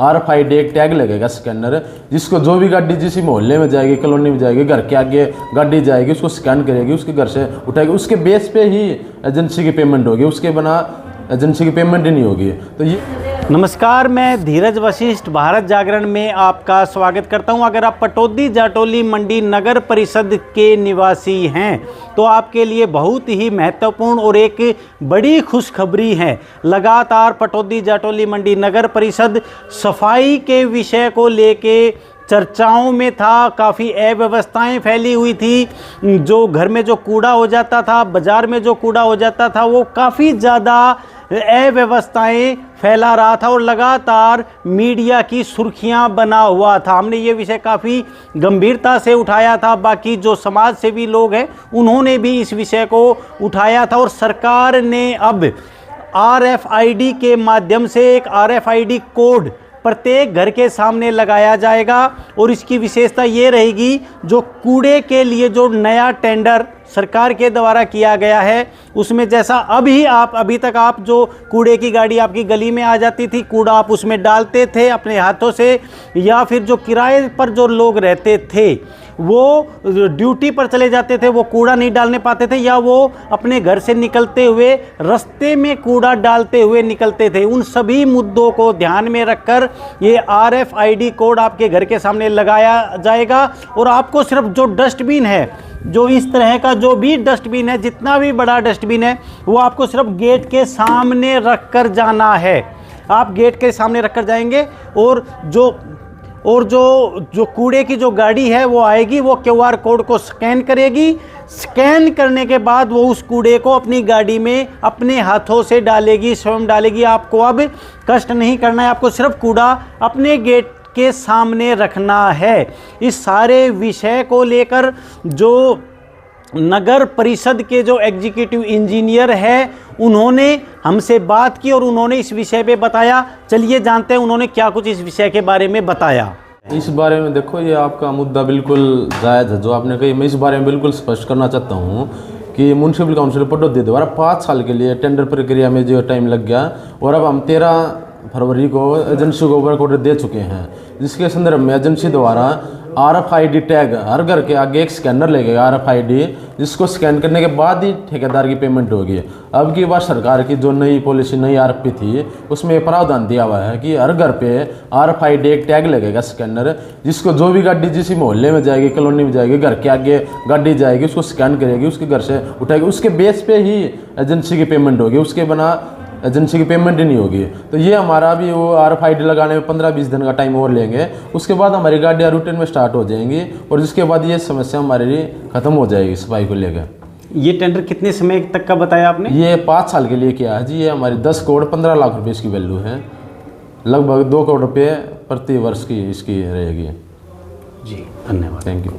RFID एक tag लगेगा scanner, जिसको जो भी गाड़ी जिस मोहल्ले में जाएगी, कॉलोनी में जाएगी, घर के आगे गाड़ी जाएगी, उसको स्कैन करेगी, उसके घर से उठाएगी, उसके बेस पे ही एजेंसी की पेमेंट होगी, उसके बिना एजेंसी की पेमेंट ही नहीं होगी। तो ये नमस्कार, मैं धीरज वशिष्ठ भारत जागरण में आपका स्वागत करता हूं। अगर आप पटौदी जाटौली मंडी नगर परिषद के निवासी हैं तो आपके लिए बहुत ही महत्वपूर्ण और एक बड़ी खुशखबरी है। लगातार पटौदी जाटौली मंडी नगर परिषद सफाई के विषय को लेके चर्चाओं में था। काफ़ी अव्यवस्थाएं फैली हुई थी। जो घर में जो कूड़ा हो जाता था, बाज़ार में जो कूड़ा हो जाता था, वो काफ़ी ज़्यादा अव्यवस्थाएं फैला रहा था और लगातार मीडिया की सुर्खियां बना हुआ था। हमने ये विषय काफ़ी गंभीरता से उठाया था। बाकी जो समाज सेवी लोग हैं उन्होंने भी इस विषय को उठाया था और सरकार ने अब RFID के माध्यम से एक RFID कोड प्रत्येक घर के सामने लगाया जाएगा। और इसकी विशेषता ये रहेगी, जो कूड़े के लिए जो नया टेंडर सरकार के द्वारा किया गया है उसमें जैसा अभी तक आप जो कूड़े की गाड़ी आपकी गली में आ जाती थी, कूड़ा आप उसमें डालते थे अपने हाथों से, या फिर जो किराए पर जो लोग रहते थे वो ड्यूटी पर चले जाते थे, वो कूड़ा नहीं डालने पाते थे, या वो अपने घर से निकलते हुए रास्ते में कूड़ा डालते हुए निकलते थे। उन सभी मुद्दों को ध्यान में रखकर ये RFID कोड आपके घर के सामने लगाया जाएगा। और आपको सिर्फ जो डस्टबिन है, जो इस तरह का जो भी डस्टबिन है, जितना भी बड़ा डस्टबिन है, वो आपको सिर्फ गेट के सामने रख कर जाना है। आप गेट के सामने रख कर जाएंगे और जो कूड़े की जो गाड़ी है वो आएगी, वो QR कोड को स्कैन करेगी। स्कैन करने के बाद वो उस कूड़े को अपनी गाड़ी में अपने हाथों से डालेगी, स्वयं डालेगी। आपको अब कष्ट नहीं करना है, आपको सिर्फ कूड़ा अपने गेट के सामने रखना है। इस सारे विषय को लेकर जो नगर परिषद के जो एग्जीक्यूटिव इंजीनियर है उन्होंने हमसे बात की और उन्होंने इस विषय पे बताया। चलिए जानते हैं उन्होंने क्या कुछ इस विषय के बारे में बताया। इस बारे में देखो, ये आपका मुद्दा बिल्कुल जायज़ है जो आपने कही। मैं इस बारे में बिल्कुल स्पष्ट करना चाहता हूँ कि म्यूनसिपल काउंसिल पटौदी द्वारा 5 साल के लिए टेंडर प्रक्रिया में जो टाइम लग गया, और अब हम 13 फरवरी को एजेंसी को वर्क ऑर्डर दे चुके हैं, जिसके संदर्भ में एजेंसी द्वारा RFID टैग हर घर के आगे एक स्कैनर लगेगा RFID, जिसको स्कैन करने के बाद ही ठेकेदार की पेमेंट होगी। अब की बार सरकार की जो नई पॉलिसी, नई RFP थी, उसमें प्रावधान दिया हुआ है कि हर घर पे RFID एक टैग लगेगा स्कैनर, जिसको जो भी गाड़ी जिस मोहल्ले में जाएगी, कॉलोनी में जाएगी, घर के आगे गाड़ी जाएगी, उसको स्कैन करेगी, उसके घर से उठाएगी, उसके बेस पे ही एजेंसी की पेमेंट होगी, उसके बिना एजेंसी की पेमेंट ही नहीं होगी। तो ये हमारा भी वो RFID लगाने में 15-20 दिन का टाइम और लेंगे। उसके बाद हमारी गाड़ियाँ रूटीन में स्टार्ट हो जाएंगी और जिसके बाद ये समस्या हमारी ख़त्म हो जाएगी सफाई को लेकर। ये टेंडर कितने समय तक का बताया आपने? ये 5 साल के लिए किया है जी। ये हमारी 10 करोड़ 15 लाख रुपये इसकी वैल्यू है। लगभग 2 करोड़ रुपये प्रति वर्ष की इसकी रहेगी जी। धन्यवाद। Thank you.